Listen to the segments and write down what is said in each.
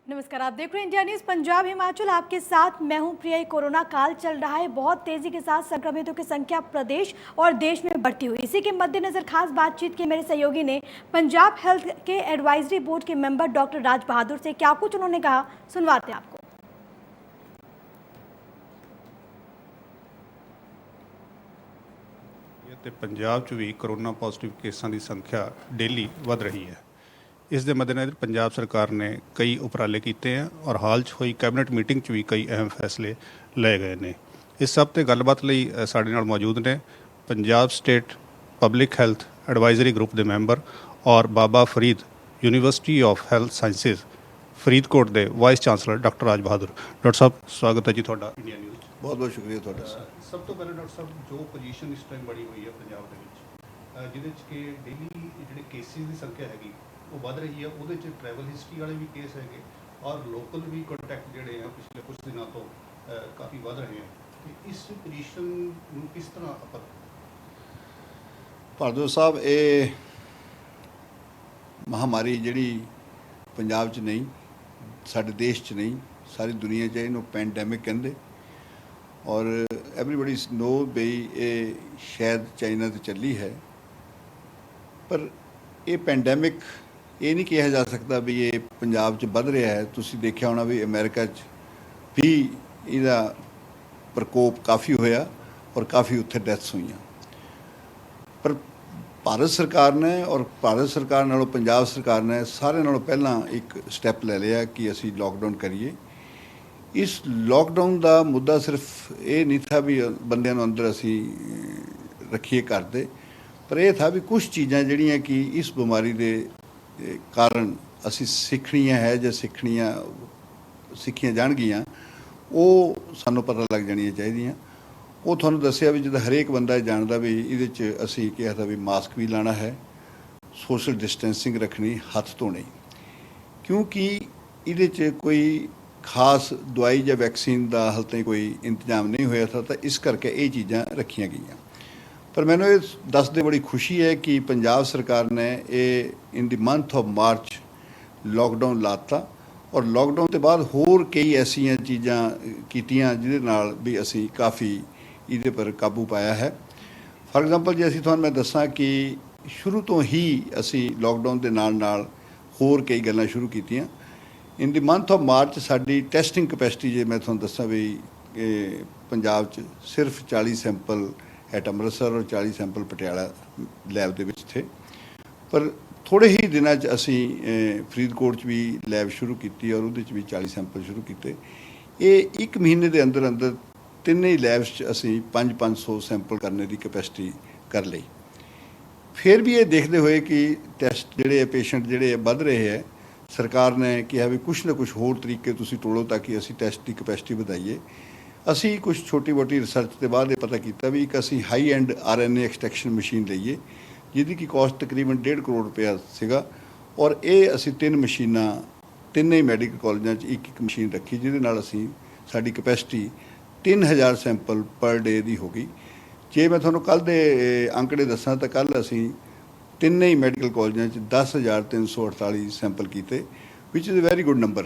नमस्कार, आप देख रहे हैं इंडिया न्यूज़ पंजाब हिमाचल। आपके साथ मैं हूं प्रिया। कोरोना काल चल रहा है, बहुत तेजी के साथ संक्रमितों की संख्या प्रदेश और देश में बढ़ती हुई। इसी के मद्देनजर खास बातचीत की मेरे सहयोगी ने पंजाब हेल्थ के एडवाइजरी बोर्ड के मेंबर डॉक्टर राज बहादुर से। क्या कुछ उन्होंने कहा, सुनवाते हैं आपको। पंजाब च भी कोरोना पॉजिटिव केसां की संख्या डेली वध रही है। इस दे मद्देनज़र पंजाब सरकार ने कई उपराले किए हैं और हाल च हुई कैबिनेट मीटिंग च भी कई अहम फैसले लए गए हैं। इस सब ते गलबात लई साडे नाल मौजूद ने Punjab state public health advisory group के मैंबर और Baba Farid university of health sciences Faridkot के vice chancellor doctor Raj Bahadur. Doctor साहब, स्वागत है जी थोड़ा इंडिया न्यूज़। बहुत बहुत शुक्रिया थोड़ा सर। सब तो पहले डॉक्टर साहब, जो पोजीशन इस टाइम बड़ी हुई है पंजाब ਦੇ ਵਿੱਚ ਜਿਹਦੇ 'ਚ ਕਿ ਡੇਲੀ ਜਿਹੜੇ ਕੇਸਿਸ ਦੀ ਸੰਖਿਆ ਹੈਗੀ ਉਹ ਵੱਧ ਰਹੀ ਹੈ, ਉਹਦੇ 'ਚ ਟਰੈਵਲ ਹਿਸਟਰੀ ਵਾਲੇ ਵੀ ਕੇਸ ਹੈਗੇ ਔਰ ਲੋਕਲ ਵੀ ਕੰਟੈਕਟ ਜਿਹੜੇ ਆ ਪਿਛਲੇ ਕੁਝ ਦਿਨਾਂ ਤੋਂ ਕਾਫੀ ਵੱਧ ਰਹੇ ਆ। ਤੇ ਇਸ ਪੋਜੀਸ਼ਨ ਨੂੰ ਕਿਸ ਤਰ੍ਹਾਂ ਆਪਾਂ ਭਾਰਦਵਾਜ ਸਾਹਿਬ, ਇਹ ਮਹਾਮਾਰੀ ਜਿਹੜੀ ਪੰਜਾਬ 'ਚ ਨਹੀਂ, ਸਾਡੇ ਦੇਸ਼ 'ਚ ਨਹੀਂ, ਸਾਰੀ ਦੁਨੀਆ 'ਚ ਇਹਨੂੰ ਪੈਂਡੈਮਿਕ ਕਹਿੰਦੇ। और एवरीबडी नो बई ये शायद चाइना तो चली है, पर ये पैंडैमिक ये नहीं कहा जा सकता भी ये पंजाब च वध रहा है। तुसी देखा होना भी अमेरिका च भी इसका प्रकोप काफ़ी होया और काफ़ी उत्थे डैथ्स हुई। पर भारत सरकार ने और भारत सरकार नालों पंजाब सरकार ने सारे नालों पहला एक स्टैप ले लिया कि असी लॉकडाउन करिए। इस लॉकडाउन का मुद्दा सिर्फ ये नहीं था भी बंदियां नूं अंदर असी रखिए घर दे, पर यह था भी कुछ चीज़ां जिहड़ियां कि इस बीमारी के कारण असी सीखणियां है या सीखियां जाणगियां, वो सानूं पता लग जाणियां चाहीदियां। वो तुहानूं दस्सिया भी जिद्दां हरेक बंदा जाणदा भी इहदे च असी किहा था भी मास्क भी लाना है, सोशल डिस्टेंसिंग रखनी, हत्थ धोने, क्योंकि इहदे च कोई खास दवाई या वैक्सीन का हाल तक कोई इंतजाम नहीं होया था, तो इस करके ये चीज़ां रखियां गई। पर मैंने ये दसदे बड़ी खुशी है कि पंजाब सरकार ने ये इन the month of March lockdown लाता और लॉकडाउन के बाद होर कई ऐसियां चीज़ां कीतियां जिहदे नाल भी असी काफ़ी इहदे पर काबू पाया है। फॉर एग्जाम्पल जे असी तुहानूं मैं दसां कि शुरू तो ही असी लॉकडाउन के नाल नाल होर कई गल्लां शुरू कीतियां। In the month of March साडी टैसटिंग कैपेसिटी जे मैं तुहानूं दसां भी पंजाब च सिर्फ 40 सैंपल एट अमृतसर और 40 सैंपल पटियाला लैब दे विच थे। पर थोड़े ही दिनों च असी फरीदकोट च भी लैब शुरू की और उहदे च भी 40 सैंपल शुरू किए। ये एक महीने के अंदर अंदर तिन्ने ही लैब्स च असी 500 सैंपल करने की कैपेसिटी कर ली। फिर भी ये देखते हुए कि टैसट जिहड़े पेशेंट जिहड़े वध रहे हैं, सरकार ने कहा भी कुछ ना कुछ होर तरीके तुसी टोलो ताकि असी टैसट की कैपेसिटी वधाइए। असी कुछ छोटी मोटी रिसर्च के बाद ये पता किया भी एक असी high end RNA extraction machine लईए, जिहदी की कॉस्ट तकरीबन 1.5 करोड़ रुपया सीगा, और ये असी 3 मशीनां तिन्ने ही मैडिकल कॉलेजां च एक मशीन रखी, जिहदे नाल असी साडी कैपेसिटी 3000 सैंपल पर डे की हो गई। जे मैं तुहानूं कल दे आंकड़े दसां तो कल असी तिन्ने ही मैडिकल कॉलेजां 10,348 सैंपल किए, which is a very good number.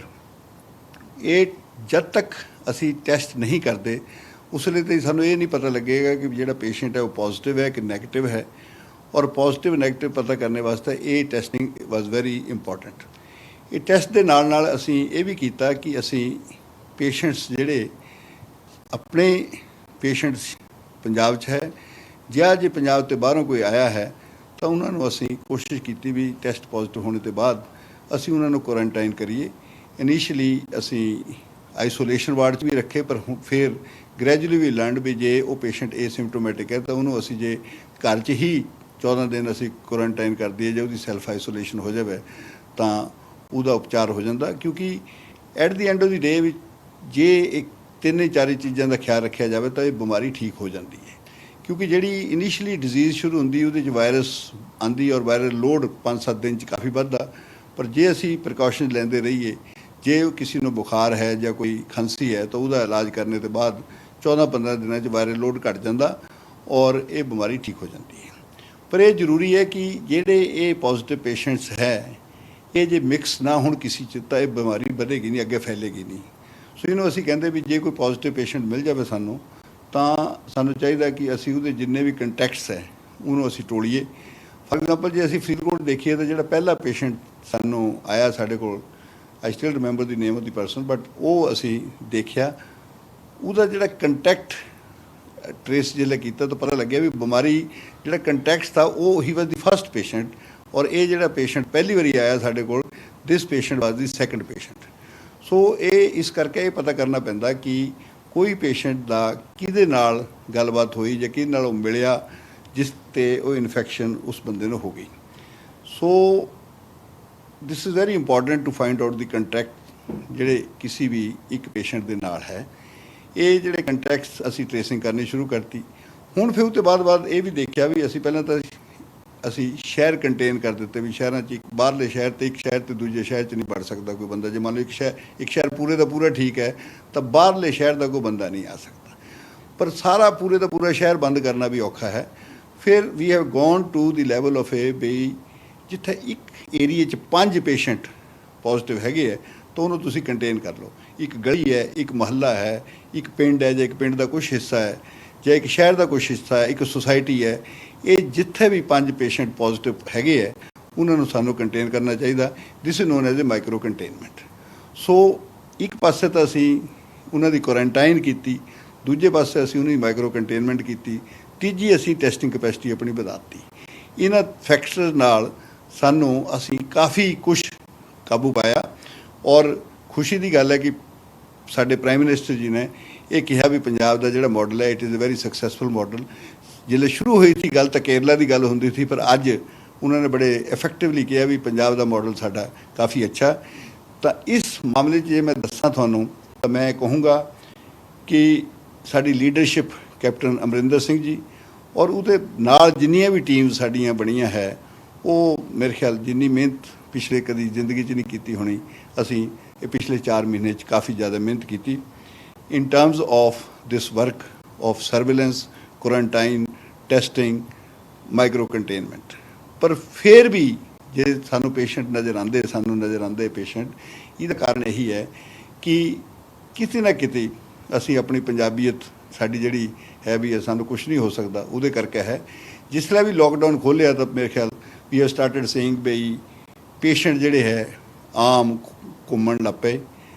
ये जब तक असी टैसट नहीं करते उसले तो सानूं ये नहीं पता लगेगा कि जिहड़ा पेशेंट है वो पॉजिटिव है कि नैगेटिव है, और पॉजिटिव नैगेटिव पता करने वास्ते ये टैसटिंग वॉज वेरी इंपॉर्टेंट। ये टैसट के नाल नाल असी ये भी किया कि असी पेशेंट्स जिहड़े अपने पेशेंट्स पंजाब च है या जे पंजाब तो बाहरों कोई आया है, तो उन्होंने असी कोशिश की भी टैसट पॉजिटिव होने के बाद असी उन्होंने क्वारंटाइन करिए। इनिशियली असी आइसोलेशन वार्ड च भी रखे, पर फिर ग्रैजुअली भी लर्न भी जे वो पेशेंट एसिम्पटोमैटिक है तो उन्होंने असी जे घर च ही 14 दिन असी क्वारंटाइन कर दिए, जो उसकी सैल्फ आइसोलेशन हो जाए तो उसका उपचार हो जाता। क्योंकि at the end of the day जे एक 3-4 चीज़ों का ख्याल रखा जाए तो ये बीमारी ठीक हो जाती है। क्योंकि जी इनिशियली डिजीज़ शुरू होंगी वो वायरस आँदी और वायरल लोड 5-7 दिन काफ़ी बढ़ता, पर जे असी प्रिकॉशन लेंदे रहिए, जे किसी को बुखार है या कोई खांसी है तो उसका इलाज करने के बाद 14-15 दिनों में वायरल लोड घट जाता और ये बीमारी ठीक हो जाती है। पर यह जरूरी है कि जेडे ये पॉजिटिव पेशेंट्स है ਇਹ ਜੇ ਮਿਕਸ ਨਾ ਹੋਣ ਕਿਸੇ 'ਚ ਤਾਂ ਇਹ ਬਿਮਾਰੀ ਵਧੇਗੀ ਨਹੀਂ, ਅੱਗੇ ਫੈਲੇਗੀ ਨਹੀਂ। ਸੋ ਇਹਨੂੰ ਅਸੀਂ ਕਹਿੰਦੇ ਵੀ ਜੇ ਕੋਈ ਪੋਜ਼ਿਟਿਵ ਪੇਸ਼ੈਂਟ ਮਿਲ ਜਾਵੇ ਸਾਨੂੰ, ਤਾਂ ਸਾਨੂੰ ਚਾਹੀਦਾ ਕਿ ਅਸੀਂ ਉਹਦੇ ਜਿੰਨੇ ਵੀ ਕੰਟੈਕਟਸ ਹੈ ਉਹਨੂੰ ਅਸੀਂ ਟੋਲੀਏ। ਫਾਰ ਐਗਜ਼ਾਮਪਲ ਜੇ ਅਸੀਂ ਫਰੀਦਕੋਟ ਦੇਖੀਏ ਤਾਂ ਜਿਹੜਾ ਪਹਿਲਾ ਪੇਸ਼ੈਂਟ ਸਾਨੂੰ ਆਇਆ ਸਾਡੇ ਕੋਲ, ਆਈ still remember the name of the person, but ਉਹ ਅਸੀਂ ਦੇਖਿਆ ਉਹਦਾ ਜਿਹੜਾ ਕੰਟੈਕਟ ਟ੍ਰੇਸ ਜਿਹੜਾ ਕੀਤਾ ਤਾਂ ਪਤਾ ਲੱਗਿਆ ਵੀ ਬਿਮਾਰੀ ਜਿਹੜਾ ਕੰਟੈਕਟ था ਉਹ ਹੀ ਵਾਜ਼ ਦੀ ਫਸਟ ਪੇਸ਼ੈਂਟ, ਔਰ ਇਹ ਜਿਹੜਾ ਪੇਸ਼ੈਂਟ ਪਹਿਲੀ ਵਾਰੀ ਆਇਆ ਸਾਡੇ ਕੋਲ, ਦਿਸ ਪੇਸ਼ੈਂਟ ਵਾਜ਼ ਦੀ ਸੈਕੰਡ ਪੇਸ਼ੈਂਟ। ਸੋ ਇਹ ਇਸ ਕਰਕੇ ਇਹ ਪਤਾ ਕਰਨਾ ਪੈਂਦਾ ਕਿ ਕੋਈ ਪੇਸ਼ੈਂਟ ਦਾ ਕਿਹਦੇ ਨਾਲ ਗੱਲਬਾਤ ਹੋਈ ਜਾਂ ਕਿਹਦੇ ਨਾਲ ਉਹ ਮਿਲਿਆ ਜਿਸ 'ਤੇ ਉਹ ਇਨਫੈਕਸ਼ਨ ਉਸ ਬੰਦੇ ਨੂੰ ਹੋ ਗਈ। So this is very important to find out the contact ਜਿਹੜੇ ਕਿਸੇ ਵੀ ਇੱਕ ਪੇਸ਼ੈਂਟ ਦੇ ਨਾਲ ਹੈ। ਇਹ ਜਿਹੜੇ ਕੰਟੈਕਟਸ ਅਸੀਂ ਟ੍ਰੇਸਿੰਗ ਕਰਨੀ ਸ਼ੁਰੂ ਕਰਤੀ। ਹੁਣ ਫਿਰ ਉਹ ਤੋਂ ਬਾਅਦ ਇਹ ਵੀ ਦੇਖਿਆ ਵੀ ਅਸੀਂ ਪਹਿਲਾਂ ਤਾਂ ਅਸੀਂ ਸ਼ਹਿਰ ਕੰਟੇਨ ਕਰ ਦਿੱਤੇ ਵੀ ਸ਼ਹਿਰਾਂ 'ਚ ਬਾਹਰਲੇ ਸ਼ਹਿਰ ਤੇ ਇੱਕ ਸ਼ਹਿਰ ਤੇ ਦੂਜੇ ਸ਼ਹਿਰ 'ਚ ਨਹੀਂ ਵੜ ਸਕਦਾ ਕੋਈ ਬੰਦਾ। ਜੇ ਮੰਨ ਲਓ ਇੱਕ ਸ਼ਹਿਰ ਪੂਰੇ ਦਾ ਪੂਰਾ ਠੀਕ ਹੈ ਤਾਂ ਬਾਹਰਲੇ ਸ਼ਹਿਰ ਦਾ ਕੋਈ ਬੰਦਾ ਨਹੀਂ ਆ ਸਕਦਾ, ਪਰ ਸਾਰਾ ਪੂਰੇ ਦਾ ਪੂਰਾ ਸ਼ਹਿਰ ਬੰਦ ਕਰਨਾ ਵੀ ਔਖਾ ਹੈ। ਫਿਰ we have gone to the level of ਏ ਵੀ ਜਿੱਥੇ ਇੱਕ ਏਰੀਏ 'ਚ 5 ਪੇਸ਼ੈਂਟ ਪੋਜ਼ਿਟਿਵ ਹੈਗੇ ਹੈ ਤਾਂ ਉਹਨੂੰ ਤੁਸੀਂ ਕੰਟੇਨ ਕਰ ਲਓ। ਇੱਕ ਗਲੀ ਹੈ, ਇੱਕ ਮਹੱਲਾ ਹੈ, ਇੱਕ ਪਿੰਡ ਹੈ, ਜਾਂ ਇੱਕ ਪਿੰਡ ਦਾ ਕੁਛ ਹਿੱਸਾ ਹੈ, ਜਾਂ ਇੱਕ ਸ਼ਹਿਰ ਦਾ ਕੁਛ ਹਿੱਸਾ ਹੈ, ਇੱਕ ਸੁਸਾਇਟੀ ਹੈ, ਇਹ ਜਿੱਥੇ ਵੀ 5 ਪੇਸ਼ੈਂਟ ਪੋਜ਼ਿਟਿਵ ਹੈਗੇ ਹੈ ਉਹਨਾਂ ਨੂੰ ਸਾਨੂੰ ਕੰਟੇਨ ਕਰਨਾ ਚਾਹੀਦਾ। This is known as a micro containment. So ਇੱਕ ਪਾਸੇ ਤਾਂ ਅਸੀਂ ਉਹਨਾਂ ਦੀ ਕੁਆਰੰਟਾਈਨ ਕੀਤੀ, ਦੂਜੇ ਪਾਸੇ ਅਸੀਂ ਉਹਨਾਂ ਦੀ ਮਾਈਕਰੋ ਕੰਟੇਨਮੈਂਟ ਕੀਤੀ, ਤੀਜੀ ਅਸੀਂ ਟੈਸਟਿੰਗ ਕੈਪੈਸਿਟੀ ਆਪਣੀ ਵਧਾਤੀ। ਇਹਨਾਂ ਫੈਕਟਰਸ ਨਾਲ ਸਾਨੂੰ ਅਸੀਂ ਕਾਫੀ ਕੁਛ ਕਾਬੂ ਪਾਇਆ। ਔਰ ਖੁਸ਼ੀ ਦੀ ਗੱਲ ਹੈ ਕਿ ਸਾਡੇ ਪ੍ਰਾਈਮ ਮਿਨਿਸਟਰ ਜੀ ਨੇ ਇਹ ਕਿਹਾ ਵੀ ਪੰਜਾਬ ਦਾ ਜਿਹੜਾ ਮਾਡਲ ਹੈ it is a very successful model. ਜਿੱਲੇ ਸ਼ੁਰੂ ਹੋਈ ਸੀ ਗੱਲ ਤਾਂ ਕੇਰਲਾ ਦੀ ਗੱਲ ਹੁੰਦੀ ਸੀ, ਪਰ ਅੱਜ ਉਹਨਾਂ ਨੇ ਬੜੇ ਇਫੈਕਟਿਵਲੀ ਕਿਹਾ ਵੀ ਪੰਜਾਬ ਦਾ ਮਾਡਲ ਸਾਡਾ ਕਾਫੀ ਅੱਛਾ। ਤਾਂ ਇਸ ਮਾਮਲੇ 'ਚ ਜੇ ਮੈਂ ਦੱਸਾਂ ਤੁਹਾਨੂੰ ਤਾਂ ਮੈਂ ਕਹੂੰਗਾ ਕਿ ਸਾਡੀ ਲੀਡਰਸ਼ਿਪ ਕੈਪਟਨ ਅਮਰਿੰਦਰ ਸਿੰਘ ਜੀ ਔਰ ਉਹਦੇ ਨਾਲ ਜਿੰਨੀਆਂ ਵੀ ਟੀਮ ਸਾਡੀਆਂ ਬਣੀਆਂ ਹੈ, ਉਹ ਮੇਰੇ ਖਿਆਲ ਜਿੰਨੀ ਮਿਹਨਤ ਪਿਛਲੇ ਕਦੀ ਜ਼ਿੰਦਗੀ 'ਚ ਨਹੀਂ ਕੀਤੀ ਹੋਣੀ, ਅਸੀਂ ਇਹ ਪਿਛਲੇ 4 ਮਹੀਨੇ 'ਚ ਕਾਫੀ ਜ਼ਿਆਦਾ ਮਿਹਨਤ ਕੀਤੀ ਇਨ terms of this work of surveillance, quarantine, testing, micro containment. ਪਰ ਫਿਰ ਵੀ ਜੇ ਸਾਨੂੰ ਪੇਸ਼ੈਂਟ ਸਾਨੂੰ ਨਜ਼ਰ ਆਉਂਦੇ ਪੇਸ਼ੈਂਟ, ਇਹਦਾ ਕਾਰਨ ਇਹੀ ਹੈ ਕਿ ਕਿਤੇ ਨਾ ਕਿਤੇ ਅਸੀਂ ਆਪਣੀ ਪੰਜਾਬੀਅਤ ਸਾਡੀ ਜਿਹੜੀ ਹੈ ਵੀ ਸਾਨੂੰ ਕੁਛ ਨਹੀਂ ਹੋ ਸਕਦਾ, ਉਹਦੇ ਕਰਕੇ ਹੈ। ਜਿਸ ਤਰ੍ਹਾਂ ਵੀ ਲੋਕਡਾਊਨ ਖੋਲ੍ਹਿਆ ਤਾਂ ਮੇਰੇ ਖਿਆਲ ਵੀ ਹੈਵ ਸਟਾਰਟਡ ਸੇਇੰਗ ਬਈ ਪੇਸ਼ੈਂਟ ਜਿਹੜੇ ਹੈ ਆਮ ਘੁੰਮਣ ਲੱਗ ਪਏ,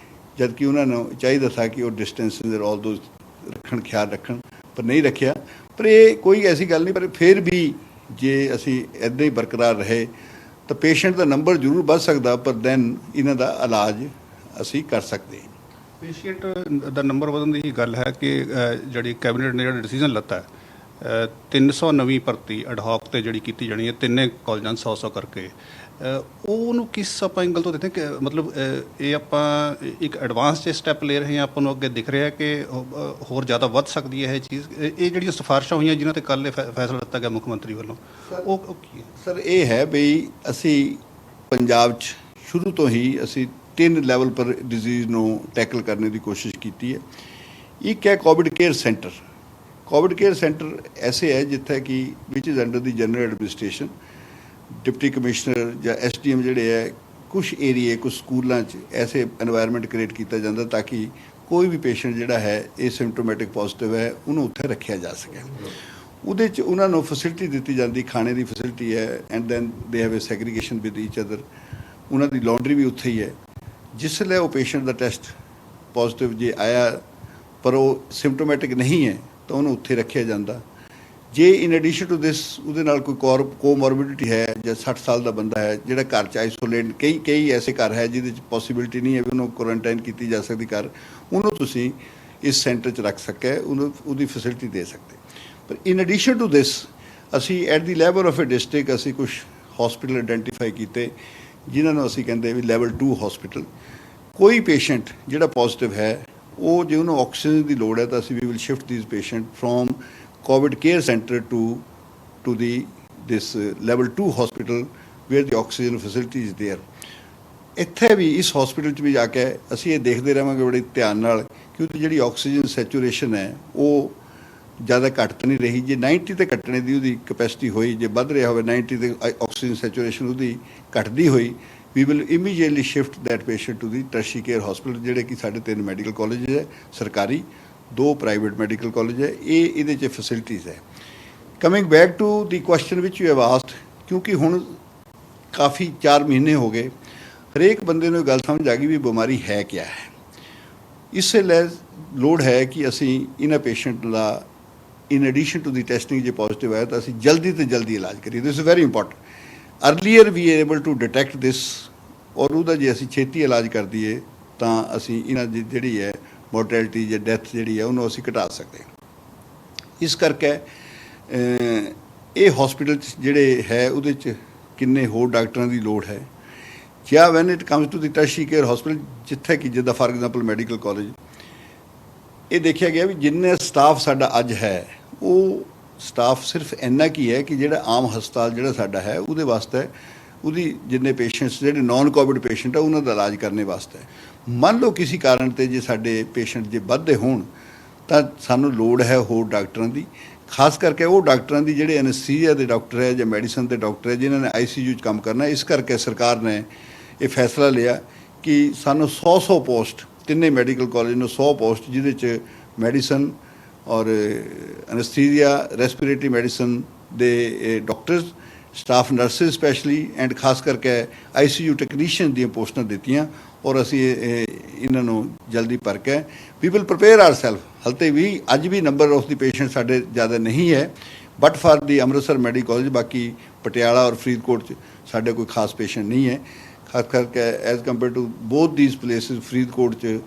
ਜਦ ਕਿ ਉਹਨਾਂ ਨੂੰ ਚਾਹੀਦਾ ਸੀ ਕਿ ਉਹ ਡਿਸਟੈਂਸਿਸ ਆਲ ਦੋਜ਼ ਰੱਖਣ, ਖਿਆਲ ਰੱਖਣ, ਪਰ ਨਹੀਂ ਰੱਖਿਆ। ਪਰ ਇਹ ਕੋਈ ਐਸੀ ਗੱਲ ਨਹੀਂ, ਪਰ ਫਿਰ ਵੀ ਜੇ ਅਸੀਂ ਇੱਦਾਂ ਹੀ ਬਰਕਰਾਰ ਰਹੇ ਤਾਂ ਪੇਸ਼ੈਂਟ ਦਾ ਨੰਬਰ ਜ਼ਰੂਰ ਵੱਧ ਸਕਦਾ, ਪਰ ਦੈਨ ਇਹਨਾਂ ਦਾ ਇਲਾਜ ਅਸੀਂ ਕਰ ਸਕਦੇ ਹਾਂ। ਪੇਸ਼ੈਂਟ ਦਾ ਨੰਬਰ ਵਧਣ ਦੀ ਹੀ ਗੱਲ ਹੈ ਕਿ ਜਿਹੜੀ ਕੈਬਨਿਟ ਨੇ ਜਿਹੜਾ ਡਿਸੀਜਨ ਲੱਤਾ ਹੈ 300 ਨਵੀਂ ਭਰਤੀ ਅਡਹੌਕ ਤੇ ਜਿਹੜੀ ਕੀਤੀ ਜਾਣੀ ਹੈ ਤਿੰਨੇ ਕਾਲਜਾਂ 100 ਕਰਕੇ, ਉਹਨੂੰ ਕਿਸ ਆਪਾਂ ਐਂਗਲ ਤੋਂ ਦੇਖਦੇ ਕਿ ਮਤਲਬ ਇਹ ਆਪਾਂ ਇੱਕ ਐਡਵਾਂਸ 'ਚ ਸਟੈਪ ਲੈ ਰਹੇ ਹਾਂ, ਆਪਾਂ ਨੂੰ ਅੱਗੇ ਦਿਖ ਰਿਹਾ ਕਿ ਹੋਰ ਜ਼ਿਆਦਾ ਵੱਧ ਸਕਦੀ ਹੈ ਇਹ ਚੀਜ਼। ਇਹ ਜਿਹੜੀਆਂ ਸਿਫਾਰਿਸ਼ਾਂ ਹੋਈਆਂ ਜਿਨ੍ਹਾਂ 'ਤੇ ਕੱਲ੍ਹ ਫੈਸਲਾ ਲਿੱਤਾ ਗਿਆ ਮੁੱਖ ਮੰਤਰੀ ਵੱਲੋਂ, ਉਹ ਕੀ ਹੈ? ਸਰ ਇਹ ਹੈ ਬਈ ਅਸੀਂ ਪੰਜਾਬ 'ਚ ਸ਼ੁਰੂ ਤੋਂ ਹੀ ਅਸੀਂ 3 ਲੈਵਲ ਪਰ ਡਿਜ਼ੀਜ਼ ਨੂੰ ਟੈਕਲ ਕਰਨ ਦੀ ਕੋਸ਼ਿਸ਼ ਕੀਤੀ ਹੈ। ਇੱਕ ਹੈ Covid care centre. Covid care centre ਐਸੇ ਹੈ ਜਿੱਥੇ ਕਿ ਵਿਚ is under the general administration, deputy commissioner ਜਾਂ ਐਸਡੀਐਮ ਜਿਹੜੇ ਹੈ ਕੁਛ ਏਰੀਏ ਕੁਛ ਸਕੂਲਾਂ 'ਚ ਐਸੇ ਐਨਵਾਇਰਨਮੈਂਟ ਕ੍ਰੀਏਟ ਕੀਤਾ ਜਾਂਦਾ ਤਾਂ ਕਿ ਕੋਈ ਵੀ ਪੇਸ਼ੈਂਟ ਜਿਹੜਾ ਹੈ ਇਹ ਸਿੰਪਟੋਮੈਟਿਕ ਪੋਜ਼ਿਟਿਵ ਹੈ ਉਹਨੂੰ ਉੱਥੇ ਰੱਖਿਆ ਜਾ ਸਕੇ। ਉਹਦੇ 'ਚ ਉਹਨਾਂ ਨੂੰ ਫੈਸਿਲਿਟੀ ਦਿੱਤੀ ਜਾਂਦੀ, ਖਾਣੇ ਦੀ ਫੈਸਿਲਿਟੀ ਹੈ, and then they have a segregation with each other. ਉਹਨਾਂ ਦੀ ਲਾਂਡਰੀ ਵੀ ਉੱਥੇ ਹੀ ਹੈ। ਜਿਸ ਵੇਲੇ ਉਹ ਪੇਸ਼ੈਂਟ ਦਾ ਟੈਸਟ ਪੋਜ਼ਿਟਿਵ ਜੇ ਆਇਆ ਪਰ ਉਹ ਸਿੰਪਟੋਮੈਟਿਕ ਨਹੀਂ ਹੈ ਤਾਂ ਉਹਨੂੰ ਉੱਥੇ ਰੱਖਿਆ ਜਾਂਦਾ। ਜੇ ਇਨ ਐਡੀਸ਼ਨ ਟੂ ਦਿਸ ਉਹਦੇ ਨਾਲ ਕੋਈ ਕੋਮੋਰਬਿਡਿਟੀ ਹੈ ਜਾਂ 60 ਸਾਲ ਦਾ ਬੰਦਾ ਹੈ ਜਿਹੜਾ ਘਰ 'ਚ ਆਈਸੋਲੇਟ, ਕਈ ਐਸੇ ਘਰ ਹੈ ਜਿਹਦੇ 'ਚ ਪੋਸੀਬਿਲਿਟੀ ਨਹੀਂ ਹੈ ਵੀ ਉਹਨੂੰ ਕੁਆਰੰਟਾਈਨ ਕੀਤੀ ਜਾ ਸਕਦੀ ਘਰ, ਉਹਨੂੰ ਤੁਸੀਂ ਇਸ ਸੈਂਟਰ 'ਚ ਰੱਖ ਸਕੇ, ਉਹਦੀ ਫੈਸਿਲਿਟੀ ਦੇ ਸਕਦੇ। ਪਰ ਇਨ ਐਡੀਸ਼ਨ ਟੂ ਦਿਸ ਅਸੀਂ at the level of A district ਅਸੀਂ ਕੁਛ ਹੌਸਪੀਟਲ ਆਈਡੈਂਟੀਫਾਈ ਕੀਤੇ ਜਿਨ੍ਹਾਂ ਨੂੰ ਅਸੀਂ ਕਹਿੰਦੇ ਵੀ ਲੈਵਲ 2 ਹੌਸਪੀਟਲ। ਕੋਈ ਪੇਸ਼ੈਂਟ ਜਿਹੜਾ ਪੋਜ਼ਿਟਿਵ ਹੈ ਉਹ ਜੇ ਉਹਨੂੰ ਆਕਸੀਜਨ ਦੀ ਲੋੜ ਹੈ ਤਾਂ ਅਸੀਂ ਵੀ will shift this patient from COVID care center to this level 2 hospital where the oxygen facility is there। ਇੱਥੇ ਵੀ ਇਸ ਹਸਪੀਟਲ 'ਚ ਵੀ ਜਾ ਕੇ ਅਸੀਂ ਇਹ ਦੇਖਦੇ ਰਹਾਂਗੇ ਬੜੇ ਧਿਆਨ ਨਾਲ ਕਿ ਉਹਦੀ ਜਿਹੜੀ ਆਕਸੀਜਨ ਸੈਚੂਰੇਸ਼ਨ ਹੈ ਉਹ ਜ਼ਿਆਦਾ ਘੱਟ ਤਾਂ ਨਹੀਂ ਰਹੀ। ਜੇ 90 ਤੇ ਘਟਣੇ ਦੀ ਉਹਦੀ ਕੈਪੈਸਿਟੀ ਹੋਈ, ਜੇ ਵੱਧ ਰਿਹਾ ਹੋਵੇ 90 ਤੇ ਆਕਸੀਜਨ ਸੈਚੂਰੇਸ਼ਨ ਉਹਦੀ ਘਟਦੀ ਹੋਈ we will immediately shift that patient to the tertiary care hospital, ਜਿਹੜੇ ਕਿ ਸਾਡੇ 3 ਮੈਡੀਕਲ ਕਾਲਜ ਹੈ ਸਰਕਾਰੀ, 2 ਪ੍ਰਾਈਵੇਟ ਮੈਡੀਕਲ ਕਾਲਜ ਹੈ। ਇਹਦੇ 'ਚ ਫੈਸਿਲਿਟੀਜ਼ ਹੈ। Coming back to the question which you have asked, ਕਿਉਂਕਿ ਹੁਣ ਕਾਫੀ 4 ਮਹੀਨੇ ਹੋ ਗਏ, ਹਰੇਕ ਬੰਦੇ ਨੂੰ ਇਹ ਗੱਲ ਸਮਝ ਆ ਗਈ ਵੀ ਬਿਮਾਰੀ ਹੈ ਕਿਆ ਹੈ। ਇਸੇ ਲਈ ਲੋੜ ਹੈ ਕਿ ਅਸੀਂ ਇਹਨਾਂ ਪੇਸ਼ੈਂਟ ਦਾ in addition to the testing ਜੇ ਪੋਜ਼ਿਟਿਵ ਆਇਆ ਤਾਂ ਅਸੀਂ ਜਲਦੀ ਤੋਂ ਜਲਦੀ ਇਲਾਜ ਕਰੀਏ। This is very important. Earlier we are able to detect this, ਔਰ ਉਹਦਾ ਜੇ ਅਸੀਂ ਛੇਤੀ ਇਲਾਜ ਕਰ ਦਈਏ ਤਾਂ ਅਸੀਂ ਇਹਨਾਂ ਦੀ ਜਿਹੜੀ ਹੈ ਮੋਰਟੈਲਿਟੀ ਜਾਂ ਡੈਥ ਜਿਹੜੀ ਹੈ ਉਹਨੂੰ ਅਸੀਂ ਘਟਾ ਸਕਦੇ ਹਾਂ। ਇਸ ਕਰਕੇ ਇਹ ਹਸਪੀਟਲ 'ਚ ਜਿਹੜੇ ਹੈ ਉਹਦੇ 'ਚ ਕਿੰਨੇ ਹੋਰ ਡਾਕਟਰਾਂ ਦੀ ਲੋੜ ਹੈ, ਜਾਂ when it comes to the tertiary care hospital, ਜਿੱਥੇ ਕਿ ਜਿੱਦਾਂ ਫਾਰ ਐਗਜ਼ਾਮਪਲ ਮੈਡੀਕਲ ਕਾਲਜ, ਇਹ ਦੇਖਿਆ ਗਿਆ ਵੀ ਜਿੰਨੇ ਸਟਾਫ ਸਾਡਾ ਅੱਜ ਹੈ ਉਹ ਸਟਾਫ ਸਿਰਫ ਇੰਨਾ ਕੀ ਹੈ ਕਿ ਜਿਹੜਾ ਆਮ ਹਸਪਤਾਲ ਜਿਹੜਾ ਸਾਡਾ ਹੈ ਉਹਦੇ ਵਾਸਤੇ, ਉਹਦੀ ਜਿੰਨੇ ਪੇਸ਼ੈਂਟਸ ਜਿਹੜੇ ਨਾਨ ਕੋਵਿਡ ਪੇਸ਼ੈਂਟ ਆ ਉਹਨਾਂ ਦਾ ਇਲਾਜ ਕਰਨੇ ਵਾਸਤੇ। ਮੰਨ ਲਓ ਕਿਸੇ ਕਾਰਨ ਤੇ ਜੇ ਸਾਡੇ ਪੇਸ਼ੈਂਟ ਜੇ ਵੱਧਦੇ ਹੋਣ ਤਾਂ ਸਾਨੂੰ ਲੋੜ ਹੈ ਹੋਰ ਡਾਕਟਰਾਂ ਦੀ, ਖਾਸ ਕਰਕੇ ਉਹ ਡਾਕਟਰਾਂ ਦੀ ਜਿਹੜੇ ਐਨਸਥੀਸੀਆ ਦੇ ਡਾਕਟਰ ਹੈ ਜਾਂ ਮੈਡੀਸਨ ਦੇ ਡਾਕਟਰ ਹੈ ਜਿਨ੍ਹਾਂ ਨੇ ICU 'ਚ ਕੰਮ ਕਰਨਾ। ਇਸ ਕਰਕੇ ਸਰਕਾਰ ਨੇ ਇਹ ਫੈਸਲਾ ਲਿਆ ਕਿ ਸਾਨੂੰ 100 ਪੋਸਟ, ਤਿੰਨੇ ਮੈਡੀਕਲ ਕਾਲਜ ਨੂੰ 100 ਪੋਸਟ, ਜਿਹਦੇ 'ਚ ਮੈਡੀਸਨ ਔਰ ਐਨਸਥੀਸੀਆ, ਰੈਸਪੀਰੇਟਰੀ ਮੈਡੀਸਨ ਦੇ doctors, staff nurses specially, and ਖਾਸ ਕਰਕੇ ICU ਟੈਕਨੀਸ਼ੀਅਨ ਦੀਆਂ ਪੋਸਟਾਂ ਦਿੱਤੀਆਂ। ਔਰ ਅਸੀਂ ਇਹਨਾਂ ਨੂੰ ਜਲਦੀ ਭਰ ਕੇ ਵੀ ਵਿਲ ਪ੍ਰਿਪੇਅਰ ਆਰਸੈਲਫ। ਹਾਲੇ ਤੇ ਵੀ ਅੱਜ ਵੀ ਨੰਬਰ ਆਫ ਦੀ ਪੇਸ਼ੈਂਟ ਸਾਡੇ ਜ਼ਿਆਦਾ ਨਹੀਂ ਹੈ, but for the Amritsar medical college, ਬਾਕੀ ਪਟਿਆਲਾ ਔਰ ਫਰੀਦਕੋਟ 'ਚ ਸਾਡੇ ਕੋਈ ਖਾਸ ਪੇਸ਼ੈਂਟ ਨਹੀਂ ਹੈ। ਖਾਸ ਕਰਕੇ as compare to both these places, Faridkot 'ਚ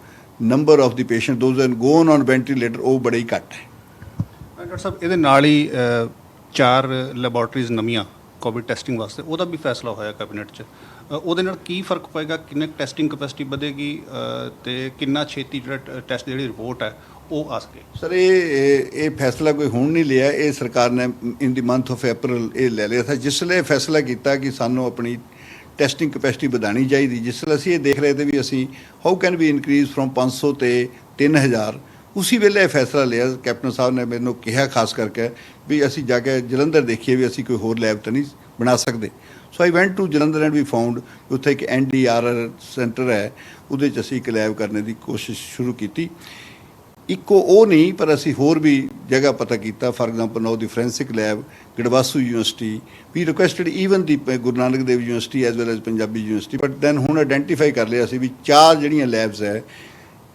number of the patient those and gone on ventilator ਉਹ ਬੜਾ ਹੀ ਘੱਟ ਹੈ। ਡਾਕਟਰ ਸਾਹਿਬ, ਇਹਦੇ ਨਾਲ ਹੀ 4 ਲੈਬੋਰਟਰੀਜ਼ ਨਵੀਆਂ ਕੋਵਿਡ ਟੈਸਟਿੰਗ ਵਾਸਤੇ, ਉਹਦਾ ਵੀ ਫੈਸਲਾ ਹੋਇਆ ਕੈਬਨਿਟ 'ਚ। ਉਹਦੇ ਨਾਲ ਕੀ ਫਰਕ ਪਏਗਾ? ਕਿੰਨੇ ਟੈਸਟਿੰਗ ਕਪੈਸਿਟੀ ਵਧੇਗੀ ਅਤੇ ਕਿੰਨਾ ਛੇਤੀ ਜਿਹੜਾ ਟੈਸਟ ਜਿਹੜੀ ਰਿਪੋਰਟ ਹੈ ਉਹ ਆ ਸਕੇ? ਸਰ, ਇਹ ਫੈਸਲਾ ਕੋਈ ਹੁਣ ਨਹੀਂ ਲਿਆ, ਇਹ ਸਰਕਾਰ ਨੇ ਇਨ ਦੀ ਮੰਥ ਆਫ ਅਪ੍ਰੈਲ ਇਹ ਲੈ ਲਿਆ ਸੀ, ਜਿਸ ਲਈ ਫੈਸਲਾ ਕੀਤਾ ਕਿ ਸਾਨੂੰ ਆਪਣੀ ਟੈਸਟਿੰਗ ਕਪੈਸਿਟੀ ਵਧਾਉਣੀ ਚਾਹੀਦੀ। ਜਿਸ ਲਈ ਅਸੀਂ ਇਹ ਦੇਖ ਰਹੇ ਤੇ ਵੀ ਅਸੀਂ how can we increase from 500 ਤੇ 3000। ਉਸੇ ਵੇਲੇ ਇਹ ਫੈਸਲਾ ਲਿਆ, ਕੈਪਟਨ ਸਾਹਿਬ ਨੇ ਮੈਨੂੰ ਕਿਹਾ ਖਾਸ ਕਰਕੇ ਵੀ ਅਸੀਂ ਜਾ ਕੇ ਜਲੰਧਰ ਦੇਖੀਏ ਵੀ ਅਸੀਂ ਕੋਈ ਹੋਰ ਲੈਬ ਤਾਂ ਨਹੀਂ ਬਣਾ ਸਕਦੇ। So I went to Jalandhar and we found ਉੱਥੇ ਇੱਕ NDRR ਸੈਂਟਰ ਹੈ, ਉਹਦੇ 'ਚ ਅਸੀਂ ਇੱਕ ਲੈਬ ਕਰਨ ਦੀ ਕੋਸ਼ਿਸ਼ ਸ਼ੁਰੂ ਕੀਤੀ। ਇੱਕੋ ਉਹ ਨਹੀਂ, ਪਰ ਅਸੀਂ ਹੋਰ ਵੀ ਜਗ੍ਹਾ ਪਤਾ ਕੀਤਾ। For example now the forensic lab Gadvasu university, we requested even the Guru Nanak Dev university as well as Punjabi university. But then ਹੁਣ ਆਇਡੈਂਟੀਫਾਈ ਕਰ ਲਿਆ ਸੀ ਵੀ 4 ਜਿਹੜੀਆਂ ਲੈਬਸ ਹੈ,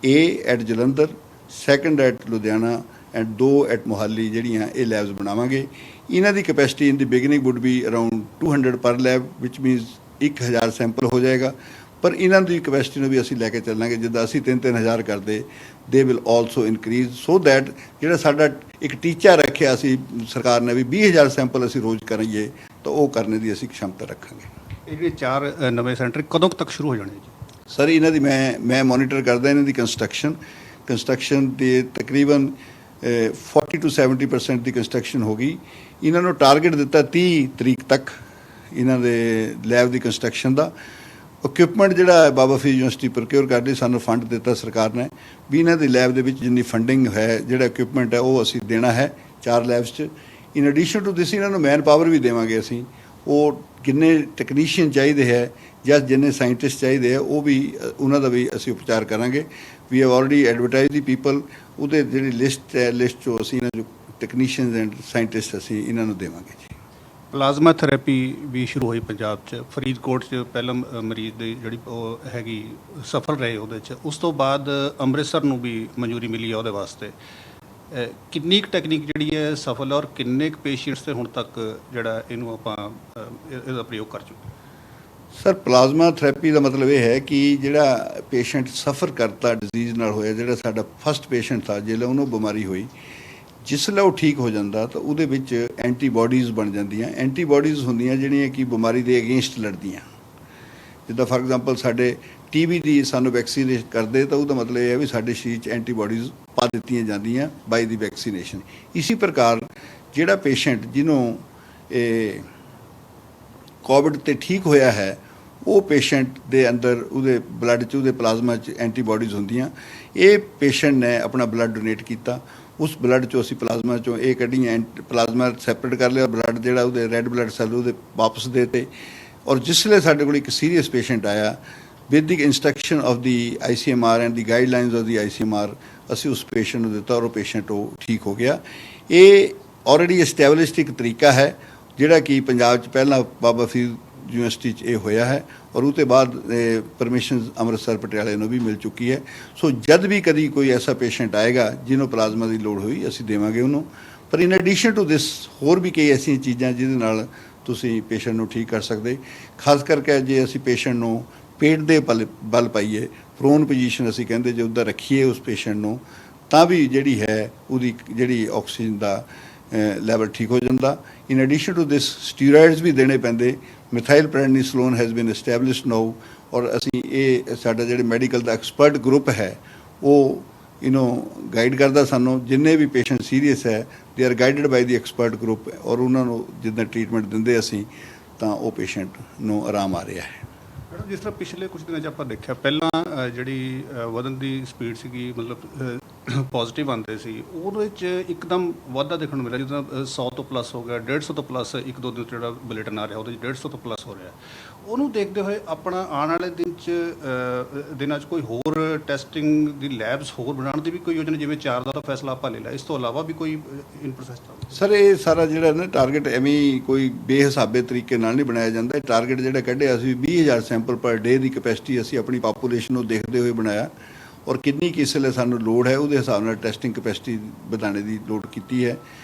A at Jalandhar, 2nd at Ludhiana and 2 at Mohali, ਜਿਹੜੀਆਂ ਇਹ ਲੈਬਸ ਬਣਾਵਾਂਗੇ। ਇਹਨਾਂ ਦੀ capacity in the beginning would be around 200 per lab, which means 1000 sample ਹੋ ਜਾਏਗਾ। ਪਰ ਇਹਨਾਂ ਦੀ ਕੈਪੈਸਿਟੀ ਨੂੰ ਵੀ ਅਸੀਂ ਲੈ ਕੇ ਚੱਲਾਂਗੇ, ਜਿੱਦਾਂ ਅਸੀਂ 3-3000 ਕਰਦੇ, they will also increase, so that ਜਿਹੜਾ ਸਾਡਾ ਇੱਕ ਟੀਚਾ ਰੱਖਿਆ ਸੀ ਸਰਕਾਰ ਨੇ ਵੀ 20000 ਸੈਂਪਲ ਅਸੀਂ ਰੋਜ਼ ਕਰਾਂਗੇ, ਤਾਂ ਉਹ ਕਰਨੇ ਦੀ ਅਸੀਂ ਖਮਤਾ ਰੱਖਾਂਗੇ। ਇਹ ਜਿਹੜੇ 4 ਨਵੇਂ ਸੈਂਟਰ ਕਦੋਂ ਤੱਕ ਸ਼ੁਰੂ ਹੋ ਜਾਣੇ ਜੀ? ਸਰ, ਇਹਨਾਂ ਦੀ ਮੈਂ ਮੋਨੀਟਰ ਕਰਦਾ ਇਹਨਾਂ ਦੀ ਕੰਸਟਰਕਸ਼ਨ ਦੇ ਤਕਰੀਬਨ 40 to 70% ਦੀ ਕੰਸਟਰਕਸ਼ਨ ਹੋ ਗਈ। ਇਹਨਾਂ ਨੂੰ ਟਾਰਗੇਟ ਦਿੱਤਾ 30 ਤਰੀਕ ਤੱਕ ਇਹਨਾਂ ਦੇ ਲੈਬ ਦੀ ਕੰਸਟਰਕਸ਼ਨ ਦਾ। ਇਕਵਿਪਮੈਂਟ ਜਿਹੜਾ ਬਾਬਾ ਫਰੀਦ ਯੂਨੀਵਰਸਿਟੀ ਪ੍ਰੋਕਿਓਰ ਕਰਦੀ, ਸਾਨੂੰ ਫੰਡ ਦਿੱਤਾ ਸਰਕਾਰ ਨੇ ਵੀ ਇਹਨਾਂ ਦੀ ਲੈਬ ਦੇ ਵਿੱਚ ਜਿੰਨੀ ਫੰਡਿੰਗ ਹੈ, ਜਿਹੜਾ ਇਕਵਿਪਮੈਂਟ ਹੈ ਉਹ ਅਸੀਂ ਦੇਣਾ ਹੈ 4 ਲੈਬਸ 'ਚ। ਇਨ ਐਡੀਸ਼ਨ ਟੂ ਦਿਸ ਇਹਨਾਂ ਨੂੰ ਮੈਨ ਪਾਵਰ ਵੀ ਦੇਵਾਂਗੇ ਅਸੀਂ, ਉਹ ਕਿੰਨੇ ਟੈਕਨੀਸ਼ੀਅਨ ਚਾਹੀਦੇ ਹੈ ਜਾਂ ਜਿੰਨੇ ਸਾਇੰਟਿਸਟ ਚਾਹੀਦੇ ਹੈ ਉਹ ਵੀ ਉਹਨਾਂ ਦਾ ਵੀ ਅਸੀਂ ਉਪਚਾਰ ਕਰਾਂਗੇ। We have already advertise the people, ਉਹਦੇ ਜਿਹੜੀ ਲਿਸਟ ਹੈ, ਲਿਸਟ 'ਚੋਂ ਅਸੀਂ ਇਹਨਾਂ ਜੋ ਟੈਕਨੀਸ਼ੀਅਨਸ ਐਂਡ ਸਾਇੰਟਿਸਟ ਅਸੀਂ ਇਹਨਾਂ ਨੂੰ ਦੇਵਾਂਗੇ ਜੀ। ਪਲਾਜ਼ਮਾ ਥੈਰੇਪੀ ਵੀ ਸ਼ੁਰੂ ਹੋਈ ਪੰਜਾਬ 'ਚ, ਫਰੀਦਕੋਟ 'ਚ ਪਹਿਲਾਂ ਮਰੀਜ਼ ਦੀ ਜਿਹੜੀ ਉਹ ਹੈਗੀ ਸਫਲ ਰਹੇ ਉਹਦੇ 'ਚ, ਉਸ ਤੋਂ ਬਾਅਦ ਅੰਮ੍ਰਿਤਸਰ ਨੂੰ ਵੀ ਮਨਜ਼ੂਰੀ ਮਿਲੀ ਹੈ ਉਹਦੇ ਵਾਸਤੇ। ਕਿੰਨੀ ਕੁ ਟੈਕਨੀਕ ਜਿਹੜੀ ਹੈ ਸਫਲ, ਔਰ ਕਿੰਨੇ ਕੁ ਪੇਸ਼ੈਂਟਸ 'ਤੇ ਹੁਣ ਤੱਕ ਜਿਹੜਾ ਇਹਨੂੰ ਆਪਾਂ ਇਹਦਾ ਪ੍ਰਯੋਗ ਕਰ ਚੁੱਕੇ? ਸਰ, ਪਲਾਜ਼ਮਾ ਥੈਰੇਪੀ ਦਾ ਮਤਲਬ ਇਹ ਹੈ ਕਿ ਜਿਹੜਾ ਪੇਸ਼ੈਂਟ ਸਫਰ ਕਰਤਾ ਡਿਜ਼ੀਜ਼ ਨਾਲ ਹੋਇਆ, ਜਿਹੜਾ ਸਾਡਾ ਫਸਟ ਪੇਸ਼ੈਂਟ था ਜਿਸ ਉਹਨੂੰ ਬਿਮਾਰੀ ਹੋਈ, ਜਿਸਲੇ ਉਹ ਠੀਕ ਹੋ ਜਾਂਦਾ ਤਾਂ ਉਹਦੇ ਵਿੱਚ ਐਂਟੀਬਾਡੀਜ਼ ਬਣ ਜਾਂਦੀਆਂ। ਐਂਟੀਬਾਡੀਜ਼ ਹੁੰਦੀਆਂ ਜਿਹੜੀਆਂ ਕਿ ਬਿਮਾਰੀ ਦੇ ਅਗੇਂਸਟ ਲੜਦੀਆਂ। ਜਿੱਦਾਂ ਫਾਰ ਐਗਜ਼ਾਮਪਲ ਸਾਡੇ TB ਦੀ ਸਾਨੂੰ ਵੈਕਸੀਨੇਸ਼ਨ ਕਰਦੇ ਤਾਂ ਉਹਦਾ ਮਤਲਬ ਇਹ ਹੈ ਵੀ ਸਾਡੇ ਸਰੀਰ 'ਚ ਐਂਟੀਬਾਡੀਜ਼ ਪਾ ਦਿੱਤੀਆਂ ਜਾਂਦੀਆਂ ਬਾਈ ਦੀ ਵੈਕਸੀਨੇਸ਼ਨ। ਇਸੇ ਪ੍ਰਕਾਰ ਜਿਹੜਾ ਪੇਸ਼ੈਂਟ ਜਿਹਨੂੰ ਇਹ ਕੋਵਿਡ ਤੇ ਠੀਕ ਹੋਇਆ ਹੈ, ਉਹ ਪੇਸ਼ੈਂਟ ਦੇ ਅੰਦਰ ਉਹਦੇ ਬਲੱਡ 'ਚ, ਉਹਦੇ ਪਲਾਜ਼ਮਾ 'ਚ ਐਂਟੀਬਾਡੀਜ਼ ਹੁੰਦੀਆਂ। ਇਹ ਪੇਸ਼ੈਂਟ ਨੇ ਆਪਣਾ ਬਲੱਡ ਡੋਨੇਟ ਕੀਤਾ, ਉਸ ਬਲੱਡ 'ਚੋਂ ਅਸੀਂ ਪਲਾਜ਼ਮਾ 'ਚੋਂ ਇਹ ਕੱਢੀਆਂ, ਪਲਾਜ਼ਮਾ ਸੈਪਰੇਟ ਕਰ ਲਿਆ, ਬਲੱਡ ਜਿਹੜਾ ਉਹਦੇ ਰੈੱਡ ਬਲੱਡ ਸੈੱਲ ਉਹਦੇ ਵਾਪਸ ਦੇ ਤੇ ਔਰ ਜਿਸਲੇ ਸਾਡੇ ਕੋਲ ਇੱਕ ਸੀਰੀਅਸ ਪੇਸ਼ੈਂਟ ਆਇਆ with the instruction of the ICMR and the guidelines of the ICMR ਅਸੀਂ ਉਸ ਪੇਸ਼ੈਂਟ ਨੂੰ ਦਿੱਤਾ ਔਰ ਉਹ ਪੇਸ਼ੈਂਟ ਉਹ ਠੀਕ ਹੋ ਗਿਆ। ਇਹ ਆਲਰੇਡੀ ਐਸਟੈਬਲਿਸ਼ਡ ਇੱਕ ਤਰੀਕਾ ਹੈ ਜਿਹੜਾ ਕਿ ਪੰਜਾਬ 'ਚ ਪਹਿਲਾਂ ਬਾਬਾ ਫਰੀਦ ਯੂਨੀਵਰਸਿਟੀ 'ਚ ਇਹ ਹੋਇਆ ਹੈ ਔਰ ਉਹ ਤੋਂ ਬਾਅਦ ਪਰਮਿਸ਼ਨ ਅੰਮ੍ਰਿਤਸਰ ਪਟਿਆਲੇ ਨੂੰ ਵੀ ਮਿਲ ਚੁੱਕੀ ਹੈ। ਸੋ ਜਦ ਵੀ ਕਦੀ ਕੋਈ ਐਸਾ ਪੇਸ਼ੈਂਟ ਆਏਗਾ ਜਿਹਨੂੰ ਪਲਾਜ਼ਮਾ ਦੀ ਲੋੜ ਹੋਈ ਅਸੀਂ ਦੇਵਾਂਗੇ ਉਹਨੂੰ। ਪਰ ਇਨ ਐਡੀਸ਼ਨ ਟੂ ਦਿਸ ਹੋਰ ਵੀ ਕਈ ਐਸੀਆਂ ਚੀਜ਼ਾਂ ਜਿਹਦੇ ਨਾਲ ਤੁਸੀਂ ਪੇਸ਼ੈਂਟ ਨੂੰ ਠੀਕ ਕਰ ਸਕਦੇ। ਖਾਸ ਕਰਕੇ ਜੇ ਅਸੀਂ ਪੇਸ਼ੈਂਟ ਨੂੰ ਪੇਟ ਦੇ ਬਲ ਪਾਈਏ, ਪ੍ਰੋਨ ਪੋਜੀਸ਼ਨ ਅਸੀਂ ਕਹਿੰਦੇ ਜੇ ਉੱਦਾਂ ਰੱਖੀਏ ਉਸ ਪੇਸ਼ੈਂਟ ਨੂੰ, ਤਾਂ ਵੀ ਜਿਹੜੀ ਹੈ ਉਹਦੀ ਜਿਹੜੀ ਆਕਸੀਜਨ ਦਾ ਲੈਵਲ ਠੀਕ ਹੋ ਜਾਂਦਾ। In addition to this steroids ਵੀ ਦੇਣੇ ਪੈਂਦੇ। Methyl prednisolone has been established now ਔਰ ਅਸੀਂ ਇਹ ਸਾਡਾ ਜਿਹੜੇ ਮੈਡੀਕਲ ਦਾ ਐਕਸਪਰਟ ਗਰੁੱਪ ਹੈ ਉਹ ਗਾਈਡ ਕਰਦਾ ਸਾਨੂੰ। ਜਿੰਨੇ ਵੀ ਪੇਸ਼ੈਂਟ ਸੀਰੀਅਸ ਹੈ they are guided by the expert group ਔਰ ਉਹਨਾਂ ਨੂੰ ਜਿੱਦਾਂ ਟ੍ਰੀਟਮੈਂਟ ਦਿੰਦੇ ਅਸੀਂ ਤਾਂ ਉਹ ਪੇਸ਼ੈਂਟ ਨੂੰ ਆਰਾਮ ਆ ਰਿਹਾ ਹੈ। ਮੈਡਮ, ਜਿਸ ਤਰ੍ਹਾਂ ਪਿਛਲੇ ਕੁਝ ਦਿਨਾਂ 'ਚ ਆਪਾਂ ਦੇਖਿਆ ਪਹਿਲਾਂ ਜਿਹੜੀ ਵਧਣ ਦੀ ਸਪੀਡ ਸੀਗੀ, ਮਤਲਬ ਪੋਜ਼ਿਟਿਵ ਆਉਂਦੇ ਸੀ, ਉਹਦੇ 'ਚ ਇੱਕਦਮ ਵਾਧਾ ਦੇਖਣ ਨੂੰ ਮਿਲਿਆ। ਜਿੱਦਾਂ 100 ਤੋਂ ਪਲੱਸ ਹੋ ਗਿਆ, 150 ਤੋਂ ਪਲੱਸ ਇੱਕ ਦੋ ਦਿਨ ਜਿਹੜਾ ਬੁਲੇਟਿਨ ਆ ਰਿਹਾ ਉਹਦੇ 'ਚ 150 ਤੋਂ ਪਲੱਸ ਹੋ ਰਿਹਾ। ਉਹਨੂੰ ਦੇਖਦੇ ਹੋਏ ਆਪਣਾ ਆਉਣ ਵਾਲੇ ਦਿਨਾਂ 'ਚ ਕੋਈ ਹੋਰ ਟੈਸਟਿੰਗ ਦੀ ਲੈਬਸ ਹੋਰ ਬਣਾਉਣ ਦੀ ਵੀ ਕੋਈ ਯੋਜਨਾ, ਜਿਵੇਂ 4 ਦਾ ਫੈਸਲਾ ਆਪਾਂ ਲੈ ਲਿਆ, ਇਸ ਤੋਂ ਇਲਾਵਾ ਵੀ ਕੋਈ ਇਨ ਪ੍ਰੋਸੈਸ ਚੱਲਦਾ? ਸਰ ਇਹ ਸਾਰਾ ਜਿਹੜਾ ਨਾ ਟਾਰਗੇਟ ਐਵੇਂ ਕੋਈ ਬੇਹਿਸਾਬੇ ਤਰੀਕੇ ਨਾਲ ਨਹੀਂ ਬਣਾਇਆ ਜਾਂਦਾ। ਇਹ ਟਾਰਗੇਟ ਜਿਹੜਾ ਕੱਢਿਆ ਅਸੀਂ 20,000 ਸੈਂਪਲ ਪਰ ਡੇ ਦੀ ਕੈਪੈਸਿਟੀ ਅਸੀਂ ਆਪਣੀ ਪਾਪੂਲੇਸ਼ਨ ਨੂੰ ਦੇਖਦੇ ਹੋਏ ਬਣਾਇਆ ਔਰ ਕਿੰਨੀ ਕਿਸ ਵੇਲੇ ਸਾਨੂੰ ਲੋੜ ਹੈ ਉਹਦੇ ਹਿਸਾਬ ਨਾਲ ਟੈਸਟਿੰਗ ਕੈਪੈਸਿਟੀ ਵਧਾਉਣੇ ਦੀ ਲੋੜ ਕੀਤੀ ਹੈ।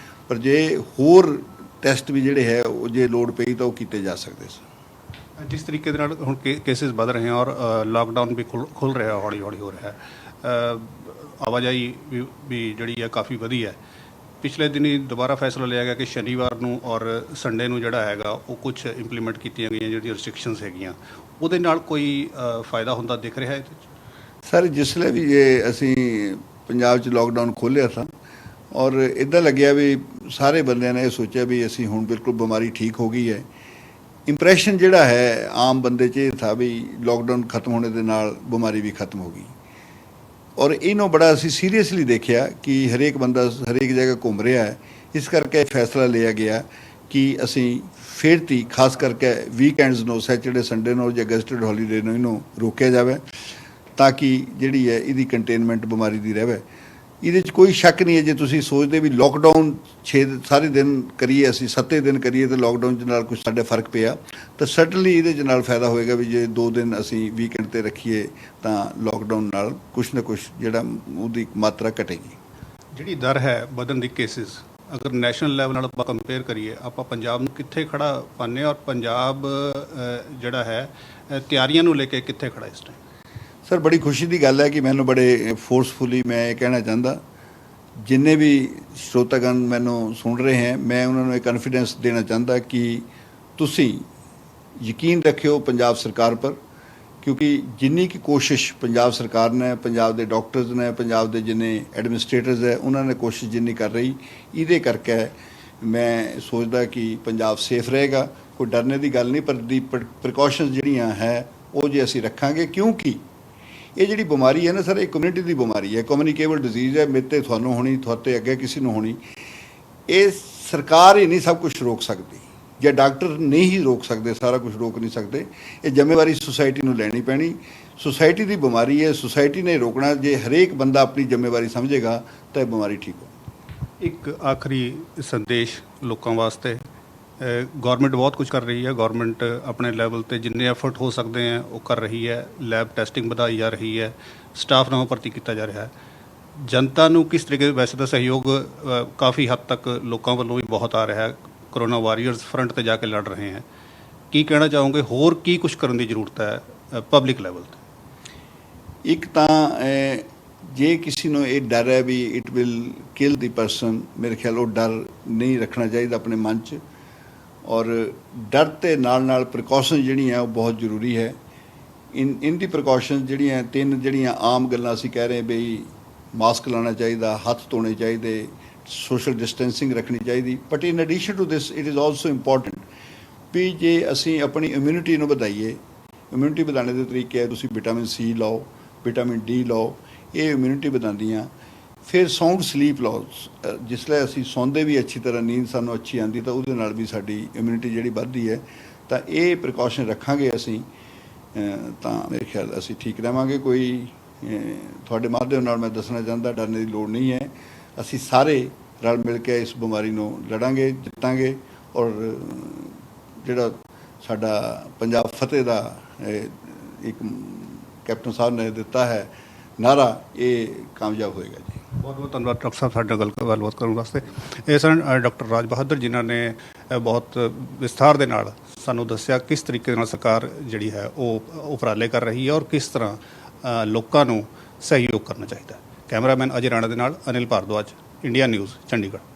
ਪਰ ਜੇ ਹੋਰ ਟੈਸਟ ਵੀ ਜਿਹੜੇ ਹੈ ਉਹ ਜੇ ਲੋੜ ਪਈ ਤਾਂ ਉਹ ਕੀਤੇ ਜਾ ਸਕਦੇ ਸਨ। ਜਿਸ ਤਰੀਕੇ ਦੇ ਨਾਲ ਹੁਣ ਕੇਸਿਸ ਵੱਧ ਰਹੇ ਹਨ ਔਰ ਲਾਕਡਾਊਨ ਵੀ ਖੁੱਲ ਰਿਹਾ, ਹੌਲੀ ਹੌਲੀ ਹੋ ਰਿਹਾ ਹੈ, ਆਵਾਜਾਈ ਵੀ ਜਿਹੜੀ ਹੈ ਕਾਫੀ ਵਧੀ ਹੈ। ਪਿਛਲੇ ਦਿਨੀ ਦੁਬਾਰਾ ਫੈਸਲਾ ਲਿਆ ਗਿਆ ਕਿ ਸ਼ਨੀਵਾਰ ਨੂੰ ਔਰ ਸੰਡੇ ਨੂੰ ਜਿਹੜਾ ਹੈਗਾ ਉਹ ਕੁਝ ਇੰਪਲੀਮੈਂਟ ਕੀਤੀਆਂ ਗਈਆਂ ਜਿਹੜੀਆਂ ਰਿਸਟ੍ਰਿਕਸ਼ਨਸ ਹੈਗੀਆਂ, ਉਹਦੇ ਨਾਲ ਕੋਈ ਫਾਇਦਾ ਹੁੰਦਾ ਦਿਖ ਰਿਹਾ ਹੈ? ਸਰ ਜਿਸਲੇ ਵੀ ਇਹ ਅਸੀਂ ਪੰਜਾਬ 'ਚ ਲਾਕਡਾਊਨ ਖੋਲ੍ਹਿਆ ਸੀ ਔਰ ਇੱਦਾਂ ਲੱਗਿਆ ਵੀ ਸਾਰੇ ਬੰਦਿਆਂ ਨੇ ਇਹ ਸੋਚਿਆ ਵੀ ਅਸੀਂ ਹੁਣ ਬਿਲਕੁਲ ਬਿਮਾਰੀ ਠੀਕ ਹੋ ਗਈ ਹੈ। ਇੰਪ੍ਰੈਸ਼ਨ ਜਿਹੜਾ ਹੈ ਆਮ ਬੰਦੇ 'ਚ ਇਹ ਥਾ ਵੀ ਲਾਕਡਾਊਨ ਖਤਮ ਹੋਣੇ ਦੇ ਨਾਲ ਬਿਮਾਰੀ ਵੀ ਖਤਮ ਹੋ ਗਈ ਔਰ ਇਹਨੂੰ ਬੜਾ ਅਸੀਂ ਸੀਰੀਅਸਲੀ ਦੇਖਿਆ ਕਿ ਹਰੇਕ ਬੰਦਾ ਹਰੇਕ ਜਗ੍ਹਾ ਘੁੰਮ ਰਿਹਾ ਹੈ। ਇਸ ਕਰਕੇ ਫੈਸਲਾ ਲਿਆ ਗਿਆ ਕਿ ਅਸੀਂ ਫਿਰ ਤੀ ਖਾਸ ਕਰਕੇ ਵੀਕਐਂਡਸ ਨੂੰ, ਸੈਚਰਡੇ ਸੰਡੇ ਨੂੰ ਜਾਂ ਗਜ਼ਟਡ ਹੌਲੀਡੇ ਨੂੰ ਇਹਨੂੰ ਰੋਕਿਆ ਜਾਵੇ ਤਾਂ ਕਿ ਜਿਹੜੀ ਹੈ ਇਹਦੀ ਕੰਟੇਨਮੈਂਟ ਬਿਮਾਰੀ ਦੀ ਰਹੇ। ਇਹਦੇ 'ਚ ਕੋਈ ਸ਼ੱਕ ਨਹੀਂ ਹੈ। ਜੇ ਤੁਸੀਂ ਸੋਚਦੇ ਵੀ ਲਾਕਡਾਊਨ 6 ਸਾਰੇ ਦਿਨ ਕਰੀਏ, ਅਸੀਂ 7 ਦਿਨ ਕਰੀਏ ਤਾਂ ਲਾਕਡਾਊਨ 'ਚ ਨਾਲ ਕੁਛ ਸਾਡੇ ਫਰਕ ਪਿਆ ਤਾਂ ਸਰਟਨਲੀ ਇਹਦੇ 'ਚ ਨਾਲ ਫਾਇਦਾ ਹੋਏਗਾ ਵੀ ਜੇ 2 ਦਿਨ ਅਸੀਂ ਵੀਕਐਂਡ 'ਤੇ ਰੱਖੀਏ ਤਾਂ ਲਾਕਡਾਊਨ ਨਾਲ ਕੁਛ ਨਾ ਕੁਛ ਜਿਹੜਾ ਉਹਦੀ ਮਾਤਰਾ ਘਟੇਗੀ। ਜਿਹੜੀ ਦਰ ਹੈ ਵਧਣ ਦੀ ਕੇਸਿਸ, ਅਗਰ ਨੈਸ਼ਨਲ ਲੈਵਲ ਨਾਲ ਆਪਾਂ ਕੰਪੇਅਰ ਕਰੀਏ, ਆਪਾਂ ਪੰਜਾਬ ਨੂੰ ਕਿੱਥੇ ਖੜਾ ਪਾਉਂਦੇ ਔਰ ਪੰਜਾਬ ਜਿਹੜਾ ਹੈ ਤਿਆਰੀਆਂ ਨੂੰ ਲੈ ਕੇ ਕਿੱਥੇ ਖੜਾ ਇਸ ਟਾਈਮ? ਸਰ ਬੜੀ ਖੁਸ਼ੀ ਦੀ ਗੱਲ ਹੈ ਕਿ ਮੈਨੂੰ ਬੜੇ ਫੋਰਸਫੁਲੀ ਮੈਂ ਇਹ ਕਹਿਣਾ ਚਾਹੁੰਦਾ, ਜਿੰਨੇ ਵੀ ਸਰੋਤਗਣ ਮੈਨੂੰ ਸੁਣ ਰਹੇ ਹੈ ਮੈਂ ਉਹਨਾਂ ਨੂੰ ਇਹ ਕੌਨਫੀਡੈਂਸ ਦੇਣਾ ਚਾਹੁੰਦਾ ਕਿ ਤੁਸੀਂ ਯਕੀਨ ਰੱਖਿਓ ਪੰਜਾਬ ਸਰਕਾਰ ਪਰ, ਕਿਉਂਕਿ ਜਿੰਨੀ ਕਿ ਕੋਸ਼ਿਸ਼ ਪੰਜਾਬ ਸਰਕਾਰ ਨੇ, ਪੰਜਾਬ ਦੇ ਡਾਕਟਰਸ ਨੇ, ਪੰਜਾਬ ਦੇ ਜਿੰਨੇ ਐਡਮਿਨਿਸਟ੍ਰੇਟਰਸ ਹੈ ਉਹਨਾਂ ਨੇ ਕੋਸ਼ਿਸ਼ ਜਿੰਨੀ ਕਰ ਰਹੀ, ਇਹਦੇ ਕਰਕੇ ਮੈਂ ਸੋਚਦਾ ਕਿ ਪੰਜਾਬ ਸੇਫ ਰਹੇਗਾ। ਕੋਈ ਡਰਨੇ ਦੀ ਗੱਲ ਨਹੀਂ, ਪਰ ਦੀ ਪ੍ਰੀਕਾਸ਼ਨਸ ਜਿਹੜੀਆਂ ਹੈ ਉਹ ਜੇ ਅਸੀਂ ਰੱਖਾਂਗੇ, ਕਿਉਂਕਿ ਇਹ ਜਿਹੜੀ ਬਿਮਾਰੀ ਹੈ ਨਾ ਸਰ, ਇਹ ਕਮਿਊਨਿਟੀ ਦੀ ਬਿਮਾਰੀ ਹੈ, ਕਮਿਊਨੀਕੇਬਲ ਡਿਜ਼ੀਜ਼ ਹੈ। ਮੇਰੇ 'ਤੇ ਤੁਹਾਨੂੰ ਹੋਣੀ, ਤੁਹਾਡੇ ਅੱਗੇ ਕਿਸੇ ਨੂੰ ਹੋਣੀ, ਇਹ ਸਰਕਾਰ ਹੀ ਨਹੀਂ ਸਭ ਕੁਝ ਰੋਕ ਸਕਦੀ ਜਾਂ ਡਾਕਟਰ ਨਹੀਂ ਹੀ ਰੋਕ ਸਕਦੇ, ਸਾਰਾ ਕੁਝ ਰੋਕ ਨਹੀਂ ਸਕਦੇ। ਇਹ ਜ਼ਿੰਮੇਵਾਰੀ ਸੁਸਾਇਟੀ ਨੂੰ ਲੈਣੀ ਪੈਣੀ। ਸੁਸਾਇਟੀ ਦੀ ਬਿਮਾਰੀ ਹੈ, ਸੁਸਾਇਟੀ ਨੇ ਰੋਕਣਾ। ਜੇ ਹਰੇਕ ਬੰਦਾ ਆਪਣੀ ਜ਼ਿੰਮੇਵਾਰੀ ਸਮਝੇਗਾ ਤਾਂ ਇਹ ਬਿਮਾਰੀ ਠੀਕ ਹੋ। ਇੱਕ ਆਖਰੀ ਸੰਦੇਸ਼ ਲੋਕਾਂ ਵਾਸਤੇ, ਗੌਰਮੈਂਟ ਬਹੁਤ ਕੁਝ ਕਰ ਰਹੀ ਹੈ, ਗੌਰਮੈਂਟ ਆਪਣੇ ਲੈਵਲ 'ਤੇ ਜਿੰਨੇ ਐਫਰਟ ਹੋ ਸਕਦੇ ਹੈ ਉਹ ਕਰ ਰਹੀ ਹੈ, ਲੈਬ ਟੈਸਟਿੰਗ ਵਧਾਈ ਜਾ ਰਹੀ ਹੈ, ਸਟਾਫ ਨਵਾਂ ਭਰਤੀ ਕੀਤਾ ਜਾ ਰਿਹਾ ਹੈ। ਜਨਤਾ ਨੂੰ ਕਿਸ ਤਰੀਕੇ, ਵੈਸੇ ਤਾਂ ਸਹਿਯੋਗ ਕਾਫੀ ਹੱਦ ਤੱਕ ਲੋਕਾਂ ਵੱਲੋਂ ਵੀ ਬਹੁਤ ਆ ਰਿਹਾ ਹੈ, ਕੋਰੋਨਾ ਵਾਰੀਅਰਸ ਫਰੰਟ 'ਤੇ ਜਾ ਕੇ ਲੜ ਰਹੇ ਹੈ, ਕੀ ਕਹਿਣਾ ਚਾਹੋਗੇ? ਹੋਰ ਕੀ ਕੁਝ ਕਰਨ ਦੀ ਜ਼ਰੂਰਤ ਹੈ ਪਬਲਿਕ ਲੈਵਲ 'ਤੇ? ਇੱਕ ਤਾਂ ਜੇ ਕਿਸੇ ਨੂੰ ਇਹ ਡਰ ਹੈ ਵੀ it will kill the person, ਮੇਰੇ ਖਿਆਲ ਉਹ ਡਰ ਨਹੀਂ ਰੱਖਣਾ ਚਾਹੀਦਾ ਆਪਣੇ ਮਨ 'ਚ। ਔਰ ਡਰ ਦੇ ਨਾਲ ਨਾਲ ਪ੍ਰੀਕਾਸ਼ਨ ਜਿਹੜੀਆਂ ਉਹ ਬਹੁਤ ਜ਼ਰੂਰੀ ਹੈ। ਇਨ ਦੀ ਪ੍ਰੀਕਾਸ਼ਨ ਜਿਹੜੀਆਂ 3 ਜਿਹੜੀਆਂ ਆਮ ਗੱਲਾਂ ਅਸੀਂ ਕਹਿ ਰਹੇ ਬਈ ਮਾਸਕ ਲਾਉਣਾ ਚਾਹੀਦਾ, ਹੱਥ ਧੋਣੇ ਚਾਹੀਦੇ, ਸੋਸ਼ਲ ਡਿਸਟੈਂਸਿੰਗ ਰੱਖਣੀ ਚਾਹੀਦੀ। But in addition to this it is also important ਵੀ ਜੇ ਅਸੀਂ ਆਪਣੀ ਇਮਿਊਨਿਟੀ ਨੂੰ ਵਧਾਈਏ, ਇਮਿਊਨਿਟੀ ਵਧਾਉਣ ਦੇ ਤਰੀਕੇ ਹੈ ਤੁਸੀਂ ਵਿਟਾਮਿਨ ਸੀ ਲਓ, ਵਿਟਾਮਿਨ ਡੀ ਲਓ, ਇਹ ਇਮਿਊਨਿਟੀ ਵਧਾਉਂਦੀਆਂ। ਫਿਰ ਸਾਊਂਡ ਸਲੀਪ ਲਓ, ਜਿਸ ਲਈ ਅਸੀਂ ਸੌਂਦੇ ਵੀ ਅੱਛੀ ਤਰ੍ਹਾਂ, ਨੀਂਦ ਸਾਨੂੰ ਅੱਛੀ ਆਉਂਦੀ ਤਾਂ ਉਹਦੇ ਨਾਲ ਵੀ ਸਾਡੀ ਇਮਿਊਨਿਟੀ ਜਿਹੜੀ ਵੱਧਦੀ ਹੈ। ਤਾਂ ਇਹ ਪ੍ਰੀਕਾਸ਼ਨ ਰੱਖਾਂਗੇ ਅਸੀਂ ਤਾਂ ਮੇਰੇ ਖਿਆਲ ਅਸੀਂ ਠੀਕ ਰਹਾਂਗੇ। ਕੋਈ ਤੁਹਾਡੇ ਮਾਧਿਅਮ ਨਾਲ ਮੈਂ ਦੱਸਣਾ ਚਾਹੁੰਦਾ, ਡਰਨੇ ਦੀ ਲੋੜ ਨਹੀਂ ਹੈ। ਅਸੀਂ ਸਾਰੇ ਰਲ ਮਿਲ ਕੇ ਇਸ ਬਿਮਾਰੀ ਨੂੰ ਲੜਾਂਗੇ, ਜਿੱਤਾਂਗੇ ਔਰ ਜਿਹੜਾ ਸਾਡਾ ਪੰਜਾਬ ਫਤਿਹ ਦਾ ਇੱਕ ਕੈਪਟਨ ਸਾਹਿਬ ਨੇ ਦਿੱਤਾ ਹੈ ਨਾਰਾ, ਇਹ ਕਾਮਯਾਬ ਹੋਏਗਾ ਜੀ। ਬਹੁਤ ਬਹੁਤ ਧੰਨਵਾਦ ਡਾਕਟਰ ਸਾਹਿਬ ਸਾਡੇ ਨਾਲ ਗੱਲਬਾਤ ਕਰਨ ਵਾਸਤੇ। ਇਹ ਸਨ ਡਾਕਟਰ ਰਾਜ ਬਹਾਦਰ ਜਿਨ੍ਹਾਂ ਨੇ ਬਹੁਤ ਵਿਸਥਾਰ ਦੇ ਨਾਲ ਸਾਨੂੰ ਦੱਸਿਆ ਕਿਸ ਤਰੀਕੇ ਨਾਲ ਸਰਕਾਰ ਜਿਹੜੀ ਹੈ ਉਹ ਉਪਰਾਲੇ ਕਰ ਰਹੀ ਹੈ ਔਰ ਕਿਸ ਤਰ੍ਹਾਂ ਲੋਕਾਂ ਨੂੰ ਸਹਿਯੋਗ ਕਰਨਾ ਚਾਹੀਦਾ ਹੈ। ਕੈਮਰਾਮੈਨ ਅਜੇ ਰਾਣਾ ਦੇ ਨਾਲ ਅਨਿਲ ਭਾਰਦਵਾਜ, ਇੰਡੀਆ ਨਿਊਜ਼, ਚੰਡੀਗੜ੍ਹ।